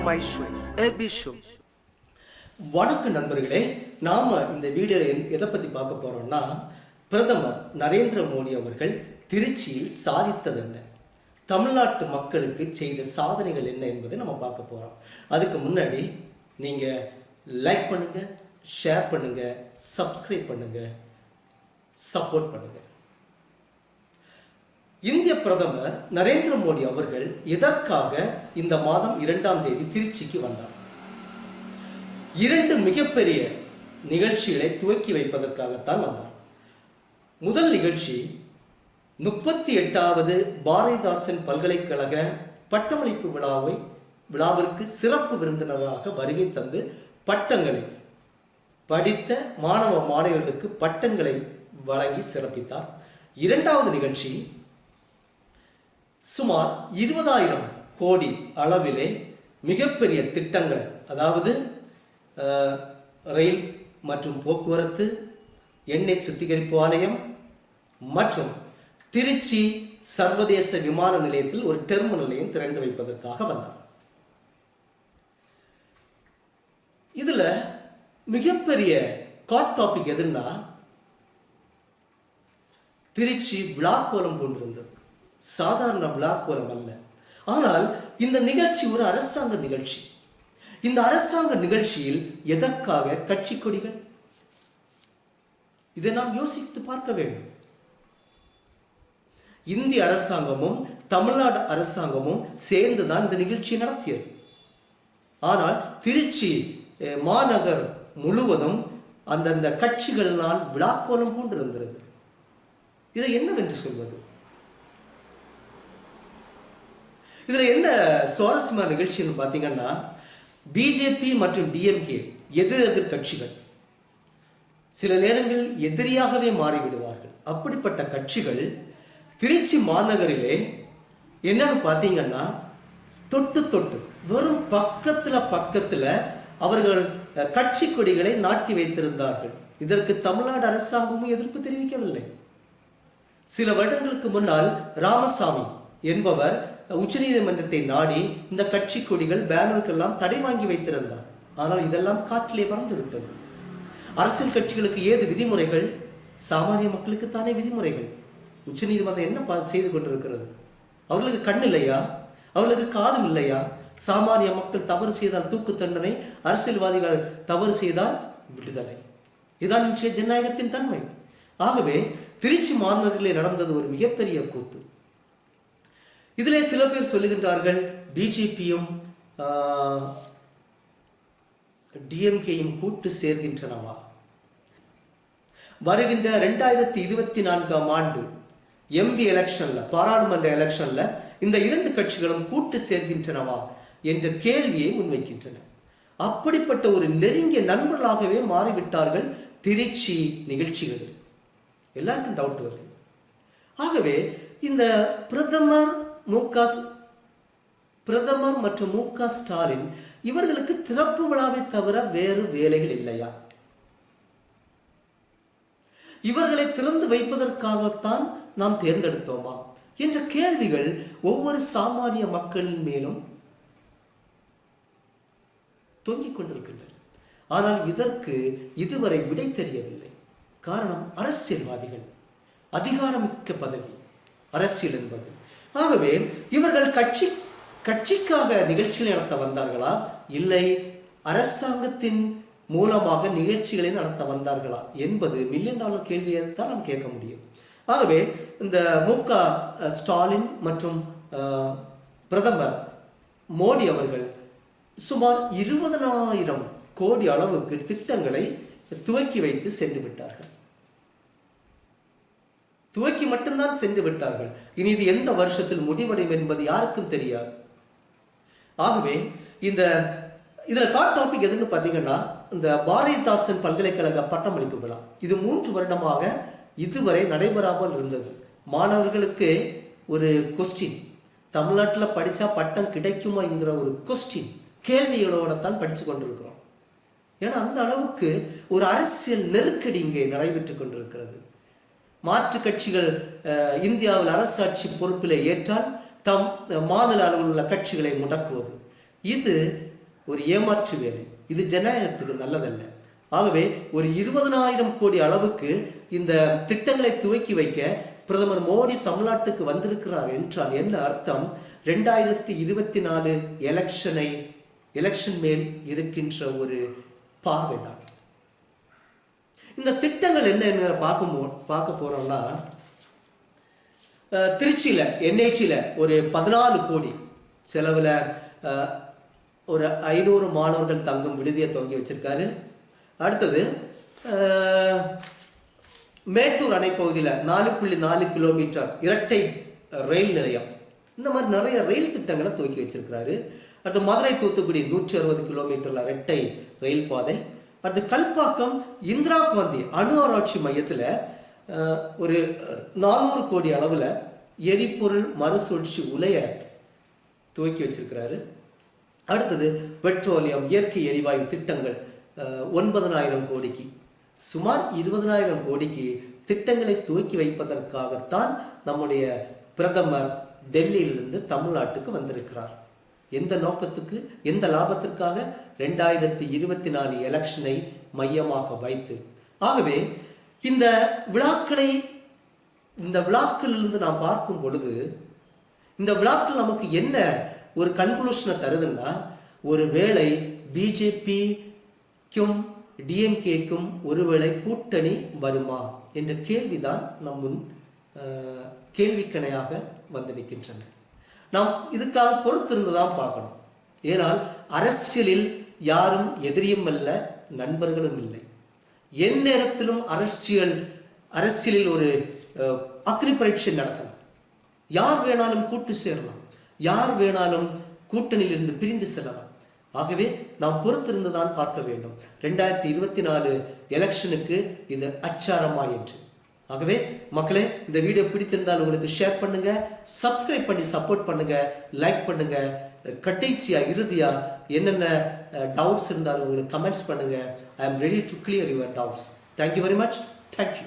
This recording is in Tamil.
my show, AB show. வணக்கம் நண்பர்களே, நாம இந்த வீடியோவில் எதை பத்தி பார்க்க போறோம்னா, பிரதமர் நரேந்திர மோடி அவர்கள் திருச்சியில் சாதித்தது என்ன, தமிழ்நாட்டு மக்களுக்கு செய்த சாதனைகள் என்ன என்பதை நம்ம பார்க்க போறோம். அதுக்கு முன்னாடி நீங்க லைக் பண்ணுங்க, ஷேர் பண்ணுங்க, சப்ஸ்கிரைப் பண்ணுங்க, சப்போர்ட் பண்ணுங்க. இந்திய பிரதமர் நரேந்திர மோடி அவர்கள் எதற்காக இந்த மாதம் 2ஆம் தேதி திருச்சிக்கு வந்தார்? 2 மிகப்பெரிய நிகழ்ச்சிகளை துவக்கி வைப்பதற்காகத்தான் வந்தார். முதல் நிகழ்ச்சி 38வது பாரதிதாசன் பல்கலைக்கழக பட்டமளிப்பு விழாவிற்கு சிறப்பு விருந்தினராக வருகை தந்து பட்டங்களை படித்த மாணவ மாணவர்களுக்கு பட்டங்களை வழங்கி சிறப்பித்தார். 2வது நிகழ்ச்சி சுமார் 20,000 கோடி அளவிலே மிகப்பெரிய திட்டங்கள், அதாவது ரயில் மற்றும் போக்குவரத்து, எண்ணெய் சுத்திகரிப்பு ஆலயம் மற்றும் திருச்சி சர்வதேச விமான நிலையத்தில் ஒரு டெர்மினலையும் திறந்து வைப்பதற்காக வந்தார். இதுல மிகப்பெரிய ஹாட் டாபிக் எதுன்னா, திருச்சி விழாக்கோலம் போன்றிருந்தது. சாதாரண விழாக்கோலம் அல்ல. ஆனால் இந்த நிகழ்ச்சி ஒரு அரசாங்க நிகழ்ச்சி. இந்த அரசாங்க நிகழ்ச்சியில் எதற்காக கட்சி கொடிகள்? இதை நாம் யோசித்து பார்க்க வேண்டும். இந்திய அரசாங்கமும் தமிழ்நாடு அரசாங்கமும் சேர்ந்துதான் இந்த நிகழ்ச்சியை நடத்தியது. ஆனால் திருச்சி மாநகர் முழுவதும் அந்தந்த கட்சிகளினால் விழாக்கோலம் போன்றிருந்தது. இதை என்னவென்று சொல்வது? இதுல என்ன சுவாரஸ்யமான நிகழ்ச்சின்னு பார்த்தீங்கன்னா, பிஜேபி மற்றும் டிஎம்கே எதிர் கட்சிகள் சில நேரங்களில் எதிரியாகவே மாறிவிடுவார்கள். அப்படிப்பட்ட கட்சிகள் திருச்சி மாநகரிலே என்னன்னு பார்த்தீங்கன்னா, தொட்டு வெறும் பக்கத்துல அவர்கள் கட்சி கொடிகளை நாட்டி வைத்திருந்தார்கள். இதற்கு தமிழ்நாடு அரசாங்கமும் எதிர்ப்பு தெரிவிக்கவில்லை. சில வருடங்களுக்கு முன்னால் ராமசாமி என்பவர் உச்சநீதிமன்றத்தை நாடி இந்த கட்சி கொடிகள் பேனருக்கெல்லாம் தடை வாங்கி வைத்திருந்தார். ஆனால் இதெல்லாம் காற்றிலே பறந்து விட்டது. அரசியல் கட்சிகளுக்கு ஏது விதிமுறைகள், சாமானிய மக்களுக்கு தானே விதிமுறைகள். உச்சநீதிமன்றம் என்ன செய்து கொண்டிருக்கிறது? அவர்களுக்கு கண் இல்லையா? அவர்களுக்கு காதும் இல்லையா? சாமானிய மக்கள் தவறு செய்தால் தூக்கு தண்டனை, அரசியல்வாதிகள் தவறு செய்தால் விடுதலை. இதான் இன்றைய ஜனநாயகத்தின் தன்மை. ஆகவே திருச்சி மாநகரிலே நடந்தது ஒரு மிகப்பெரிய கூத்து. இதிலே சில பேர் சொல்லுகின்றார்கள், பிஜேபியும் டிஎம்கேயும் கூட்டு சேர்கின்றனவா? வருகின்ற 2024ஆம் ஆண்டு எம்பி எலெக்ஷன்ல, பாராளுமன்ற எலெக்ஷன்ல இந்த 2 கட்சிகளும் கூட்டு சேர்கின்றனவா என்ற கேள்வியை முன்வைக்கின்றன. அப்படிப்பட்ட ஒரு நெருங்கிய நண்பர்களாகவே மாறிவிட்டார்கள் திருச்சி நிகழ்ச்சிகளில். எல்லாருக்கும் டவுட் வருது. ஆகவே இந்த பிரதமர் மற்றும் மு.க. ஸ்டாலின் இவர்களுக்கு திறப்பு விழாவை தவிர வேறு வேலைகள் இல்லையா? இவர்களை திறந்து வைப்பதற்காகத்தான் நாம் தேர்ந்தெடுத்தோமா என்ற கேள்விகள் ஒவ்வொரு சாமானிய மக்களின் மேலும் தொங்கிக் கொண்டிருக்கின்றன. ஆனால் இதற்கு இதுவரை விடை தெரியவில்லை. காரணம், அரசியல்வாதிகள், அதிகாரமிக்க பதவி, அரசியல் என்பது. ஆகவே இவர்கள் கட்சிக்காக நிகழ்ச்சிகளை நடத்த வந்தார்களா, இல்லை அரசாங்கத்தின் மூலமாக நிகழ்ச்சிகளை நடத்த வந்தார்களா என்பது $1,000,000 கேள்வியை தான் நாம் கேட்க முடியும். ஆகவே இந்த மு.க. ஸ்டாலின் மற்றும் பிரதமர் மோடி அவர்கள் சுமார் 20,000 கோடி அளவுக்கு திட்டங்களை துவக்கி வைத்து சென்று விட்டார்கள். துவக்கி மட்டும்தான் சென்று விட்டார்கள். இனி இது எந்த வருஷத்தில் முடிவடையும் என்பது யாருக்கும் தெரியாது. ஆகவே இதுல ஹாட் டாபிக் எதுன்னு பார்த்தீங்கன்னா, இந்த பாரதிதாசன் பல்கலைக்கழக பட்டமளிப்பு விழா இது 3 வருடமாக இதுவரை நடைபெறாமல் இருந்தது. மாணவர்களுக்கு ஒரு கொஸ்டின், தமிழ்நாட்டில் படித்தா பட்டம் கிடைக்குமா என்கிற ஒரு கொஸ்டின், கேள்விகளோட தான் படித்து கொண்டிருக்கிறோம். ஏன்னா அந்த அளவுக்கு ஒரு அரசியல் நெருக்கடி இங்கே நடைபெற்று கொண்டிருக்கிறது. மாற்று கட்சிகள் இந்தியாவில் அரசாட்சி பொறுப்பில் ஏற்றால் தம் மாநில அளவில் உள்ள கட்சிகளை முடக்குவது, இது ஒரு ஏமாற்று வேலை. இது ஜனநாயகத்துக்கு நல்லதல்ல. ஆகவே ஒரு 20,000 கோடி அளவுக்கு இந்த திட்டங்களை துவக்கி வைக்க பிரதமர் மோடி தமிழ்நாட்டுக்கு வந்திருக்கிறார் என்றால் என்ன அர்த்தம்? 2024 எலெக்ஷன் மேல் இருக்கின்ற ஒரு பார்வைதான். இந்த திட்டங்கள் என்ன பார்க்க போறோம்னா, திருச்சியில NIT ஒரு 14 கோடி செலவுல ஒரு 500 மாணவர்கள் தங்கும் விடுதியை துவங்கி வச்சிருக்காரு. அடுத்தது மேட்டூர் அணை பகுதியில் 4.4 கிலோமீட்டர் இரட்டை ரயில் நிலையம், இந்த மாதிரி நிறைய ரயில் திட்டங்களை துவக்கி வச்சிருக்கிறாரு. அடுத்து மதுரை தூத்துக்குடி 160 கிலோமீட்டர்ல இரட்டை ரயில் பாதை. அடுத்து கல்பாக்கம் இந்திரா காந்தி அணு ஆராய்ச்சி மையத்தில் ஒரு 400 கோடி அளவில் எரிபொருள் மறுசுழற்சி உலைய துவக்கி வச்சிருக்கிறாரு. அடுத்தது பெட்ரோலியம் இயற்கை எரிவாயு திட்டங்கள் 9,000 கோடிக்கு, சுமார் 20,000 கோடிக்கு திட்டங்களை துவக்கி வைப்பதற்காகத்தான் நம்முடைய பிரதமர் டெல்லியிலிருந்து தமிழ்நாட்டுக்கு வந்திருக்கிறார். எந்த நோக்கத்துக்கு, எந்த லாபத்திற்காக? 2024 எலெக்ஷனை மையமாக வைத்து. ஆகவே இந்த விழாக்களிலிருந்து நாம் பார்க்கும் பொழுது இந்த விழாக்கள் நமக்கு என்ன ஒரு கன்க்ளூஷனை தருதுன்னா, ஒருவேளை பிஜேபிக்கும் டிஎம்கேக்கும் ஒருவேளை கூட்டணி வருமா என்ற கேள்விதான் நம் முன் கேள்விக்கணையாக வந்து நிற்கின்றன. நாம் இதுக்காக பொறுத்திருந்துதான் பார்க்கணும். ஏனால் அரசியலில் யாரும் எதிரியும் அல்ல, நண்பர்களும் இல்லை. எந்நேரத்திலும் அரசியலில் ஒரு அக்னி பரீட்சை நடக்கலாம். யார் வேணாலும் கூட்டு சேரலாம், யார் வேணாலும் கூட்டணியில் இருந்து பிரிந்து செல்லலாம். ஆகவே நாம் பொறுத்திருந்துதான் பார்க்க வேண்டும் 2024 எலெக்ஷனுக்கு இது அச்சாரமா என்று. ஆகவே மக்களே, இந்த வீடியோ பிடித்திருந்தால் உங்களுக்கு ஷேர் பண்ணுங்க, சப்ஸ்கிரைப் பண்ணி சப்போர்ட் பண்ணுங்க, லைக் பண்ணுங்க. கடைசியா இறுதியா என்னென்ன டவுட்ஸ் இருந்தாலும் உங்களுக்கு கமெண்ட்ஸ் பண்ணுங்க. I am ready to clear your doubts. Thank you very much. Thank you.